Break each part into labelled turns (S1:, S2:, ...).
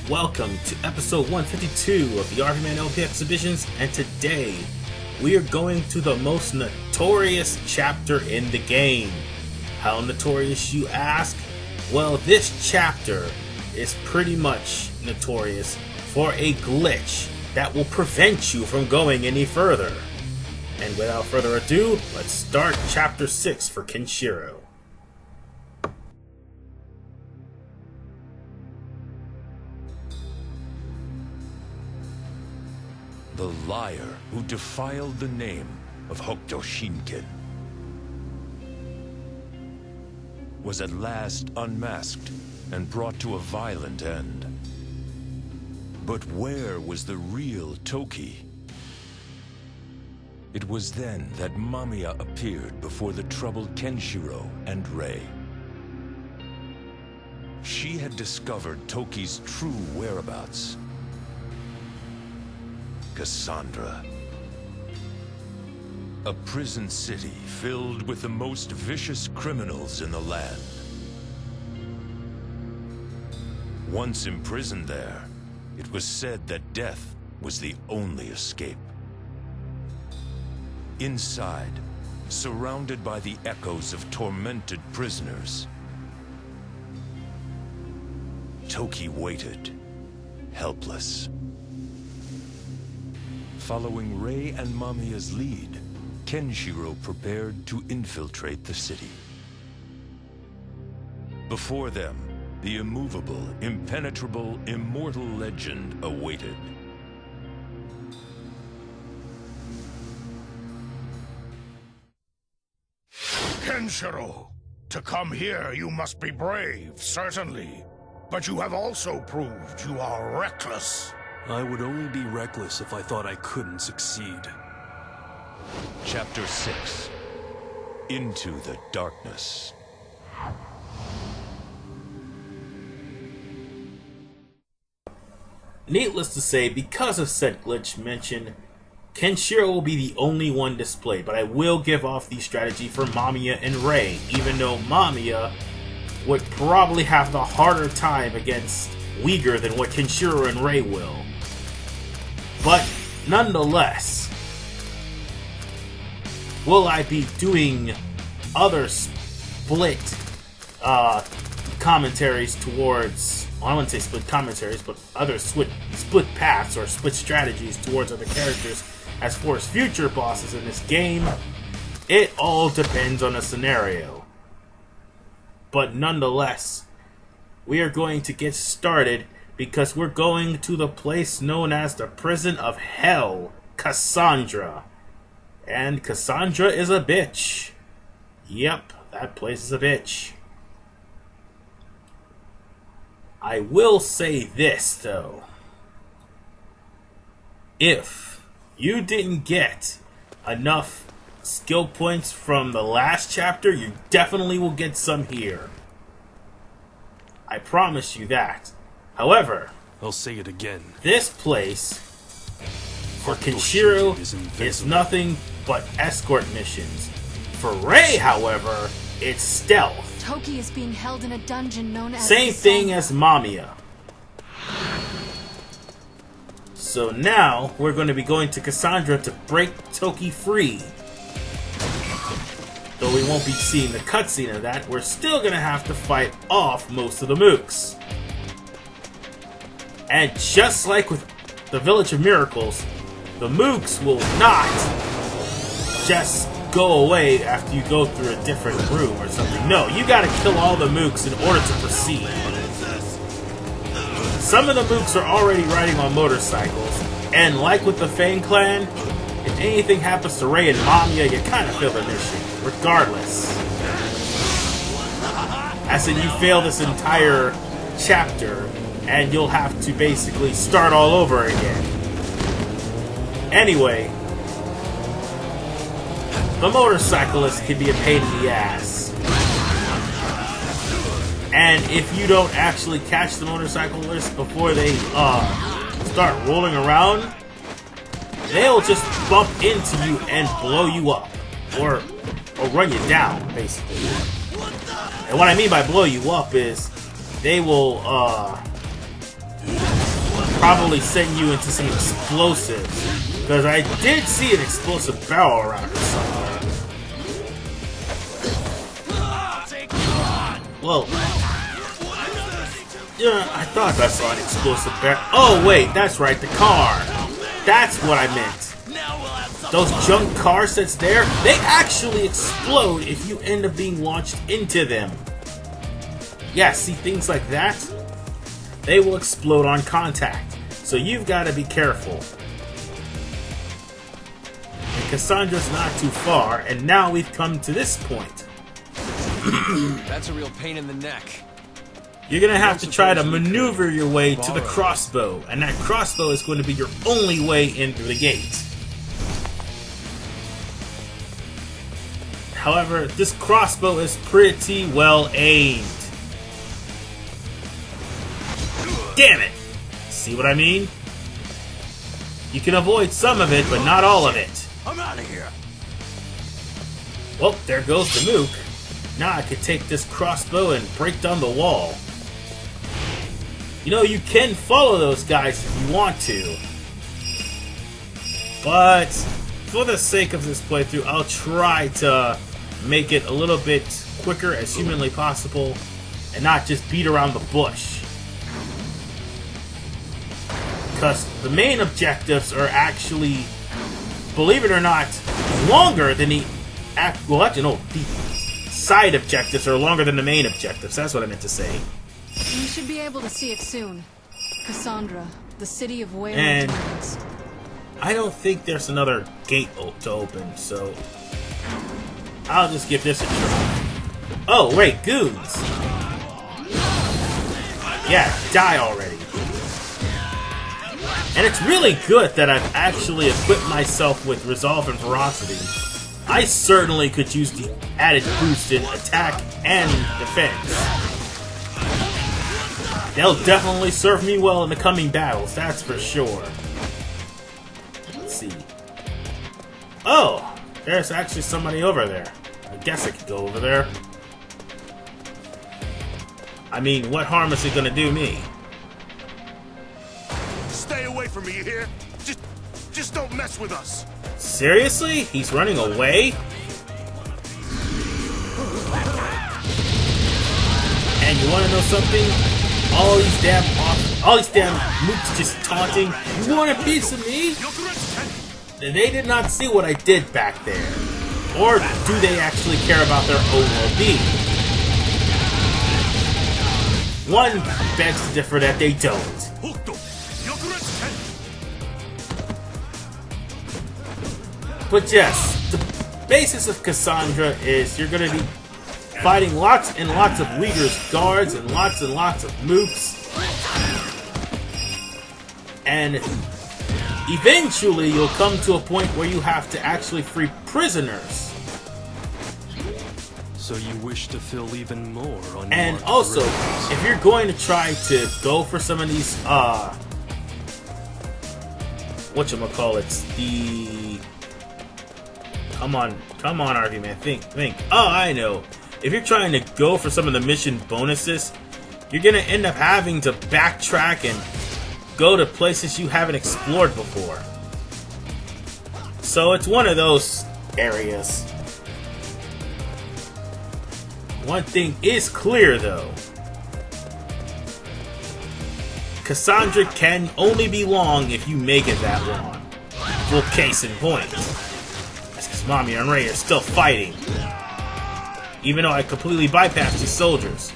S1: welcome to episode 152 of the RVMan LP Exhibitions, and today we are going to the most notorious chapter in the game. How notorious, you ask? Well, this chapter is pretty much notorious for a glitch that will prevent you from going any further. And without further ado, let's start chapter 6 for Kenshiro.
S2: The liar who defiled the name of Hokuto Shinken was at last unmasked and brought to a violent end. But where was the real Toki? It was then that Mamiya appeared before the troubled Kenshiro and Rei. She had discovered Toki's true whereabouts. Cassandra. A prison city filled with the most vicious criminals in the land. Once imprisoned there, it was said that death was the only escape. Inside, surrounded by the echoes of tormented prisoners, Toki waited, helpless. Following Rei and Mamiya's lead, Kenshiro prepared to infiltrate the city. Before them, the immovable, impenetrable, immortal legend awaited.
S3: Kenshiro, to come here you must be brave, certainly. But you have also proved you are reckless.
S4: I would only be reckless if I thought I couldn't succeed.
S2: Chapter 6. Into the Darkness.
S1: Needless to say, because of said glitch mentioned, Kenshiro will be the only one displayed, but I will give off the strategy for Mamiya and Rei, even though Mamiya would probably have the harder time against Uighur than what Kenshiro and Rei will. But nonetheless, will I be doing other split commentaries towards, well, I wouldn't say split commentaries, but other split paths or split strategies towards other characters as far as future bosses in this game? It all depends on the scenario. But nonetheless, we are going to get started because we're going to the place known as the Prison of Hell, Cassandra. And Cassandra is a bitch. Yep, that place is a bitch. I will say this, though. If you didn't get enough skill points from the last chapter, you definitely will get some here. I promise you that. However,
S4: I'll say it again.
S1: This place for Kenshiro is nothing but escort missions. For Rei, however, it's stealth.
S5: Toki is being held in a dungeon known as
S1: same thing as Mamiya. So now we're going to be going to Cassandra to break Toki free. Though we won't be seeing the cutscene of that, we're still going to have to fight off most of the mooks. And just like with the Village of Miracles, the mooks will not just go away after you go through a different room or something. No, you gotta kill all the mooks in order to proceed. Some of the mooks are already riding on motorcycles, and like with the Fang Clan, if anything happens to Rei and Mamiya, you kind of fail the mission, regardless. As in, you fail this entire chapter, and you'll have to basically start all over again. Anyway, the motorcyclist can be a pain in the ass. And if you don't actually catch the motorcyclist before they start rolling around, they'll just bump into you and blow you up. Or run you down, basically. And what I mean by blow you up is they will probably send you into some explosives. Because I did see an explosive barrel around here somewhere. Well, yeah, I thought I saw an explosive barrel. Oh, wait, that's right, the car. That's what I meant. Those junk cars that's there, they actually explode if you end up being launched into them. Yeah, see, things like that? They will explode on contact. So you've got to be careful. And Cassandra's not too far, and now we've come to this point.
S6: That's a real pain in the neck.
S1: You're going to have to try to maneuver your way to the crossbow, and that crossbow is going to be your only way in through the gate. However, this crossbow is pretty well aimed. Damn it! See what I mean? You can avoid some of it, but not all of it.
S3: I'm out of here.
S1: Well, there goes the mook. Now I could take this crossbow and break down the wall. You know, you can follow those guys if you want to. But for the sake of this playthrough, I'll try to make it a little bit quicker as humanly possible and not just beat around the bush. Because the main objectives are actually, believe it or not, longer than the side objectives are longer than the main objectives. That's what I meant to say.
S5: We should be able to see it soon. Cassandra, the city of Uighur
S1: And
S5: Glitch.
S1: I don't think there's another gate to open, so I'll just give this a try. Oh, wait, goons! Yeah, die already. And it's really good that I've actually equipped myself with Resolve and Ferocity. I certainly could use the added boost in attack and defense. They'll definitely serve me well in the coming battles, that's for sure. Let's see. Oh! There's actually somebody over there. I guess I could go over there. I mean, what harm is it gonna do me?
S3: Stay away from me, you hear? Just don't mess with us.
S1: Seriously? He's running away? And you wanna know something? All these damn mooks just taunting. You want a piece of me? They did not see what I did back there. Or do they actually care about their own well-being? One begs to differ that they don't. But yes, the basis of Cassandra is you're going to be fighting lots and lots of Uighur's guards and lots of mooks. And eventually you'll come to a point where you have to actually free prisoners.
S4: So you wish to fill even more on.
S1: And also, if you're going to try to go for some of these, whatchamacallits, the... Come on, RVMan, think. Oh, I know. If you're trying to go for some of the mission bonuses, you're gonna end up having to backtrack and go to places you haven't explored before. So it's one of those areas. One thing is clear, though. Cassandra can only be long if you make it that long. Full case in point. Mamiya and Rei are still fighting. Even though I completely bypassed these soldiers.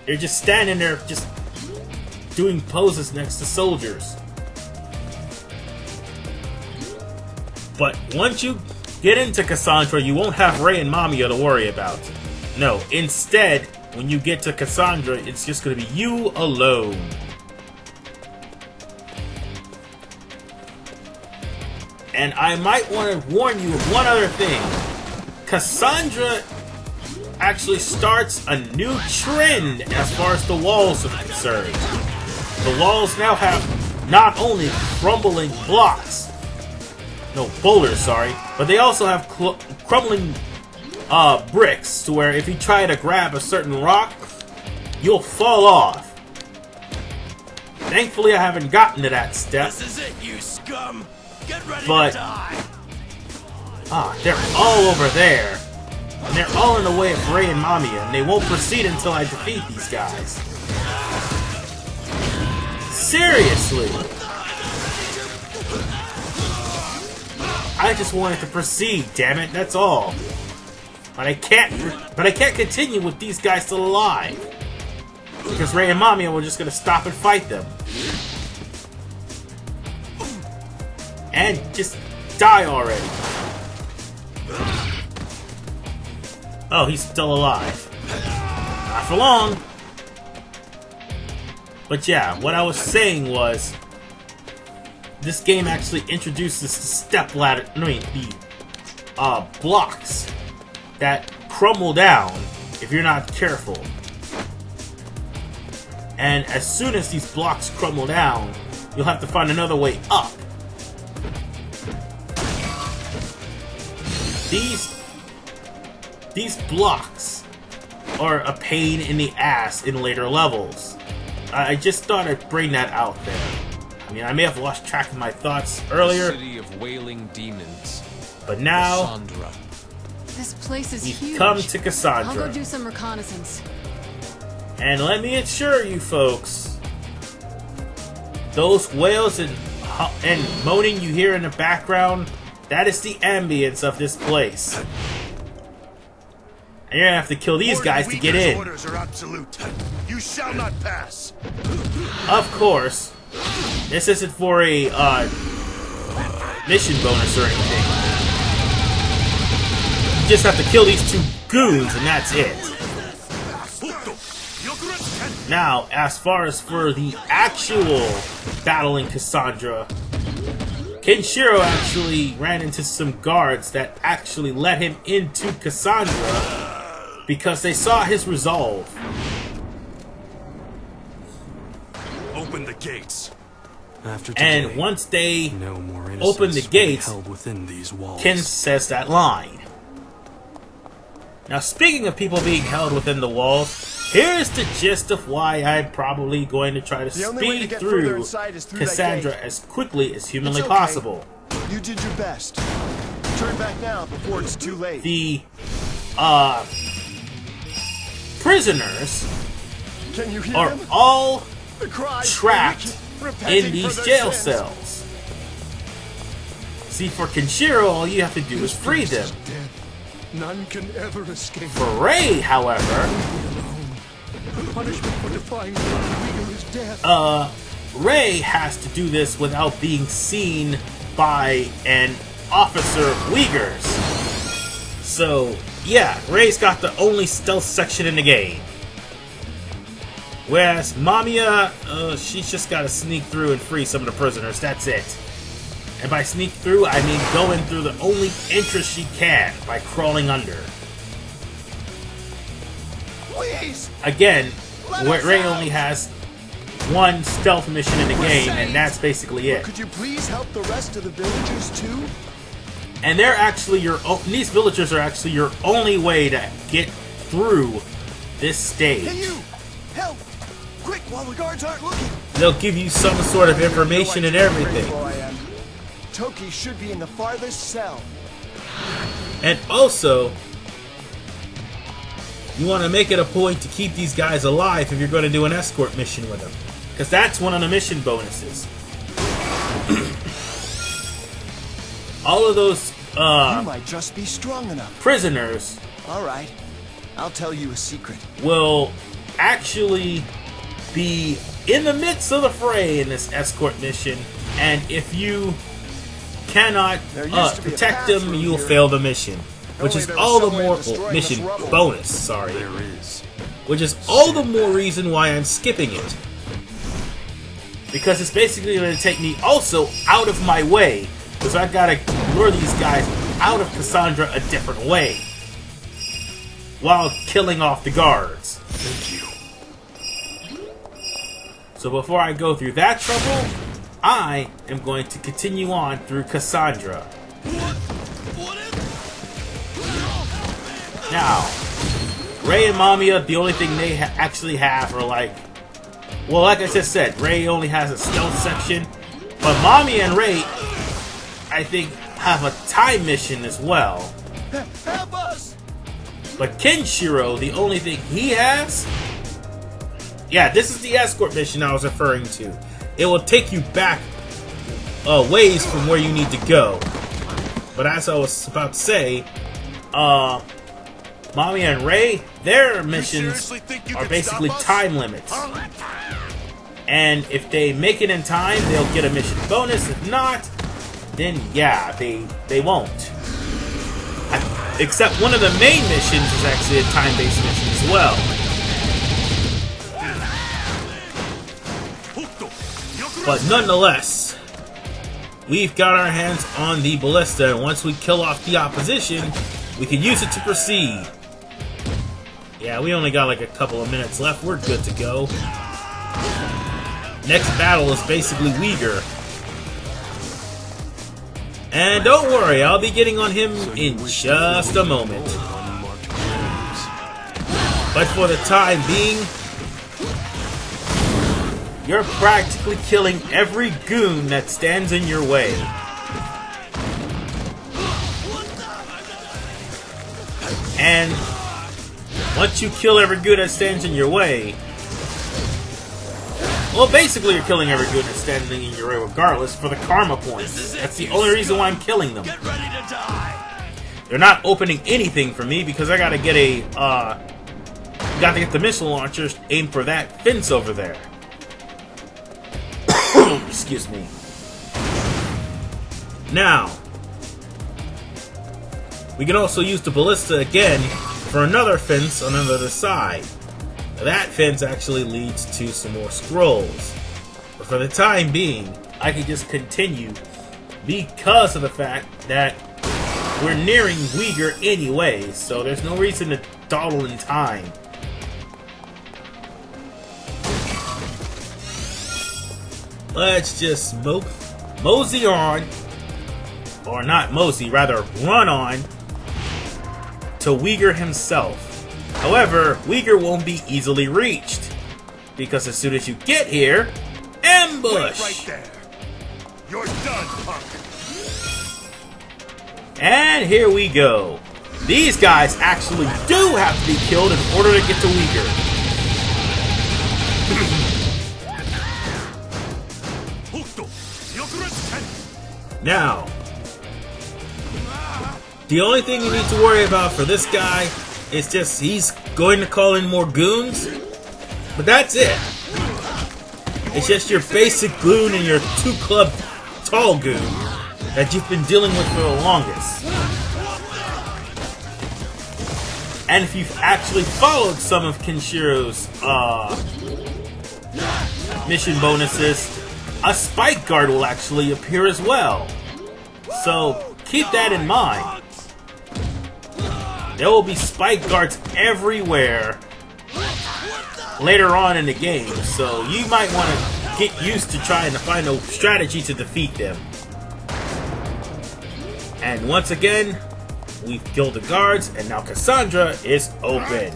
S1: They're just standing there, just doing poses next to soldiers. But once you get into Cassandra, you won't have Rei and Mamiya to worry about. No, instead, when you get to Cassandra, it's just going to be you alone. And I might want to warn you of one other thing. Cassandra actually starts a new trend as far as the walls are concerned. The walls now have not only crumbling blocks, no, boulders, sorry, but they also have crumbling bricks, to where if you try to grab a certain rock, you'll fall off. Thankfully, I haven't gotten to that step.
S6: This is it, you scum! Get ready
S1: But
S6: to die!
S1: they're all over there. And they're all in the way of Rei and Mamiya, and they won't proceed until I defeat these guys. Seriously! I just wanted to proceed, damn it, that's all. But I can't continue with these guys still alive. Because Rei and Mamiya were just gonna stop and fight them. And just die already. Oh, he's still alive. Not for long. But yeah, what I was saying was, this game actually introduces the step ladder, the blocks that crumble down if you're not careful. And as soon as these blocks crumble down, you'll have to find another way up. These blocks are a pain in the ass in later levels. I just thought I'd bring that out there. I mean, I may have lost track of my thoughts earlier.
S6: The city of wailing demons.
S1: But now,
S6: Cassandra.
S5: This place is
S1: we've
S5: huge.
S1: come to
S5: I'll
S1: Cassandra.
S5: go do some reconnaissance.
S1: And let me assure you folks, those wails and moaning you hear in the background, that is the ambience of this place. And you're gonna have to kill these guys to get in.
S3: Orders are absolute. You shall not pass.
S1: Of course, this isn't for a mission bonus or anything. You just have to kill these two goons and that's it. Now, as far as for the actual battle in Cassandra, Kenshiro actually ran into some guards that actually let him into Cassandra because they saw his resolve.
S4: Open the gates. After
S1: And
S4: today,
S1: once they
S4: no more
S1: open the
S4: innocents will be
S1: gates,
S4: held within these walls.
S1: Ken says that line. Now, speaking of people being held within the walls, here's the gist of why I'm probably going to try to speed through Cassandra as quickly as humanly possible.
S7: You did your best. Turn back now before it's too late.
S1: The prisoners
S7: Can you hear
S1: are
S7: them?
S1: all
S7: The cries,
S1: trapped
S7: repenting
S1: in these
S7: for their
S1: jail
S7: sins.
S1: cells. See, for Kenshiro, all you have to do is free them.
S7: Dead. None can ever escape.
S1: For Rei, however,
S7: The punishment for defying the Uighur is death.
S1: Rei has to do this without being seen by an officer of Uighurs. So, yeah, Rei's got the only stealth section in the game. Whereas Mamiya, she's just got to sneak through and free some of the prisoners, that's it. And by sneak through, I mean going through the only entrance she can by crawling under.
S7: Please!
S1: Again, Rei only has one stealth mission in the game, and that's basically it.
S7: Could you please help the rest of the villagers too?
S1: And they're actually these villagers are actually your only way to get through this stage.
S7: Hey you! Help! Quick, while the guards aren't looking!
S1: They'll give you some sort of information and everything.
S7: Toki should be in the farthest cell.
S1: And also, you want to make it a point to keep these guys alive if you're going to do an escort mission with them. Because that's one of the mission bonuses. All of those
S7: You might just be strong enough.
S1: prisoners
S7: Alright, I'll tell you a secret.
S1: will actually be in the midst of the fray in this escort mission, and if you cannot
S7: There used to be a
S1: protect
S7: path
S1: them,
S7: through
S1: you'll
S7: here.
S1: fail the mission. Which
S7: Only
S1: is
S7: there was
S1: all the
S7: some way of
S1: more
S7: destroying
S1: mission
S7: this rubble.
S1: bonus, sorry.
S4: There is.
S1: Which is all the more reason why I'm skipping it. Because it's basically going to take me also out of my way. Because I've got to lure these guys out of Cassandra a different way. While killing off the guards.
S4: Thank you.
S1: So before I go through that trouble, I am going to continue on through Cassandra. Now, Rei and Mamiya, the only thing they actually have are like Well, like I just said, Rei only has a stealth section, but Mamiya and Rei, I think, have a time mission as well.
S6: Help us!
S1: But Kenshiro, the only thing he has... Yeah, this is the escort mission I was referring to. It will take you back ways from where you need to go. But as I was about to say, Mamiya and Rei, their missions are basically time limits. And if they make it in time, they'll get a mission bonus. If not, then yeah, they won't. Except one of the main missions is actually a time-based mission as well. But nonetheless, we've got our hands on the ballista, and once we kill off the opposition, we can use it to proceed. Yeah, we only got like a couple of minutes left. We're good to go. Next battle is basically Uighur. And don't worry, I'll be getting on him in just a moment. But for the time being, you're practically killing every goon that stands in your way. And once you kill every goon that stands in your way, well, basically you're killing every goon that's standing in your way regardless for the karma points. That's the only reason why I'm killing them.
S6: Get ready to die!
S1: They're not opening anything for me because I gotta get a, gotta get the missile launchers aimed for that fence over there. Excuse me. Now, we can also use the ballista again for another fence on the other side. That fence actually leads to some more scrolls. But for the time being, I can just continue because of the fact that we're nearing Uighur anyway, so there's no reason to dawdle in time. Let's just mosey on, or not mosey, rather run on to Uighur himself. However, Uighur won't be easily reached, because as soon as you get here, ambush!
S3: Wait right there. You're done, punk.
S1: And here we go. These guys actually do have to be killed in order to get to Uighur. Now, the only thing you need to worry about for this guy is just he's going to call in more goons, but that's it. It's just your basic goon and your 2-club tall goon that you've been dealing with for the longest. And if you've actually followed some of Kenshiro's mission bonuses, a spike guard will actually appear as well. So keep that in mind. There will be spike guards everywhere later on in the game, so you might want to get used to trying to find a strategy to defeat them. And once again, we've killed the guards, and now Cassandra is open.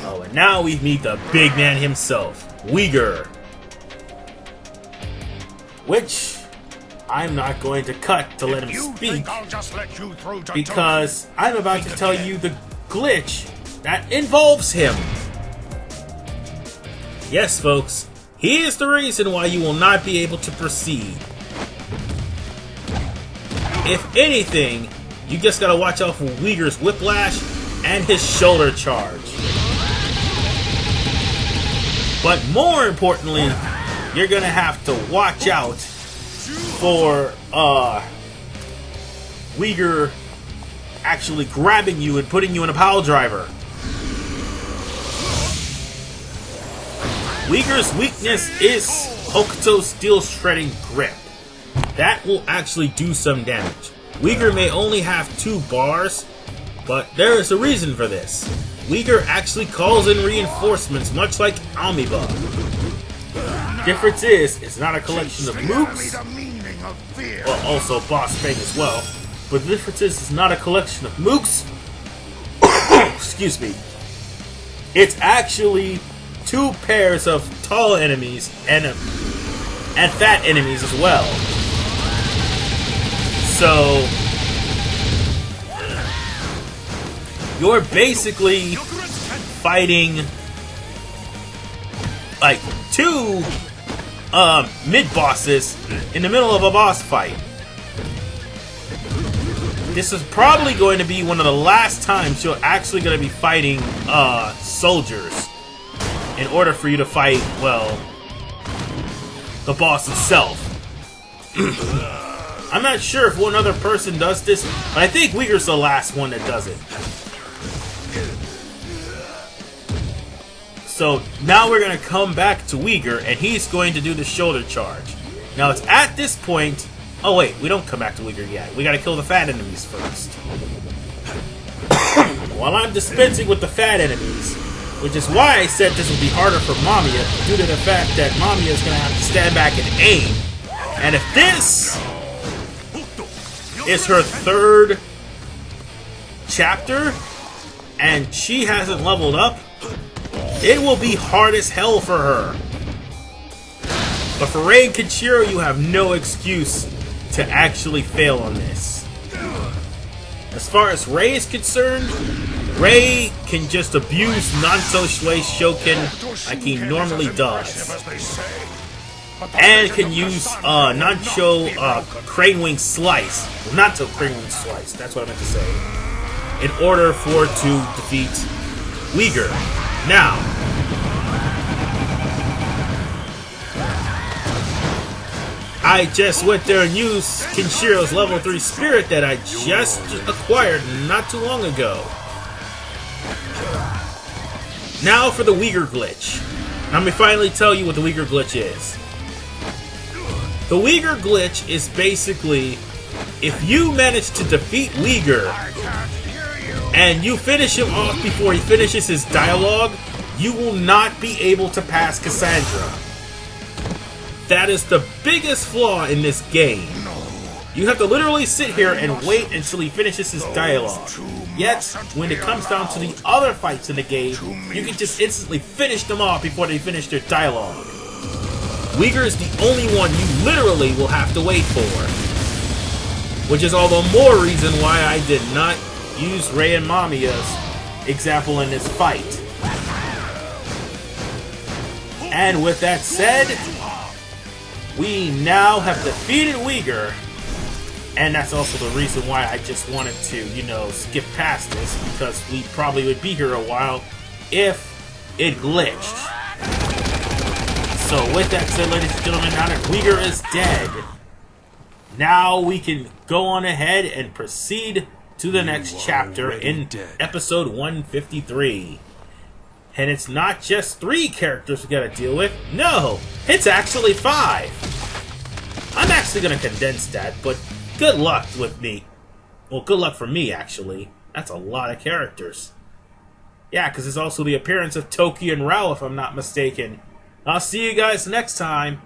S1: Oh, and now we meet the big man himself, Uighur. Which I'm not going to cut to let him speak, because I'm about to tell you the glitch that involves him. Yes, folks, he is the reason why you will not be able to proceed. If anything, you just gotta watch out for Uighur's whiplash and his shoulder charge. But more importantly, you're gonna have to watch out for Uighur actually grabbing you and putting you in a pile driver. Uighur's weakness is Hokuto's steel shredding grip. That will actually do some damage. Uighur may only have 2 bars, but there is a reason for this. Uighur actually calls in reinforcements, much like Amoeba. Difference is, it's not a collection of mooks, well, also Boss Fang as well, but the difference is, it's not a collection of mooks, excuse me, It's actually two pairs of tall enemies and fat enemies as well. So you're basically fighting like two mid-bosses in the middle of a boss fight. This is probably going to be one of the last times you're actually going to be fighting soldiers in order for you to fight, well, the boss itself. I'm not sure if one other person does this, but I think Uighur's the last one that does it. So now we're going to come back to Uighur, and he's going to do the shoulder charge. Now it's at this point... Oh wait, we don't come back to Uighur yet. We gotta kill the fat enemies first. While I'm dispensing with the fat enemies, which is why I said this would be harder for Mamiya, due to the fact that Mamiya is gonna have to stand back and aim. And if this is her third chapter, and she hasn't leveled up, it will be hard as hell for her. But for Rei and Kenshiro, you have no excuse to actually fail on this. As far as Rei is concerned, Rei can just abuse Nanso Shui Shoken like he normally does. And can use Nancho Crane Wing Slice. Nanto Crane Wing Slice, that's what I meant to say. In order for to defeat Uighur. Now, I just went there and used Kenshiro's level 3 spirit that I just acquired not too long ago. Now for the Uighur Glitch. Now let me finally tell you what the Uighur Glitch is. The Uighur Glitch is basically, if you manage to defeat Uighur and you finish him off before he finishes his dialogue, you will not be able to pass Cassandra. That is the biggest flaw in this game. You have to literally sit here and wait until he finishes his dialogue. Yet, when it comes down to the other fights in the game, you can just instantly finish them off before they finish their dialogue. Uighur is the only one you literally will have to wait for. Which is all the more reason why I did not use Rei and Mamiya's example in this fight. And with that said, we now have defeated Uighur, and that's also the reason why I just wanted to, you know, skip past this, because we probably would be here a while if it glitched. So with that said, ladies and gentlemen, now that Uighur is dead, now we can go on ahead and proceed to the next chapter in episode 153. And it's not just 3 characters we gotta deal with. No, it's actually 5. I'm actually gonna condense that, but good luck with me. Well, good luck for me, actually. That's a lot of characters. Yeah, because there's also the appearance of Toki and Raoh, if I'm not mistaken. I'll see you guys next time.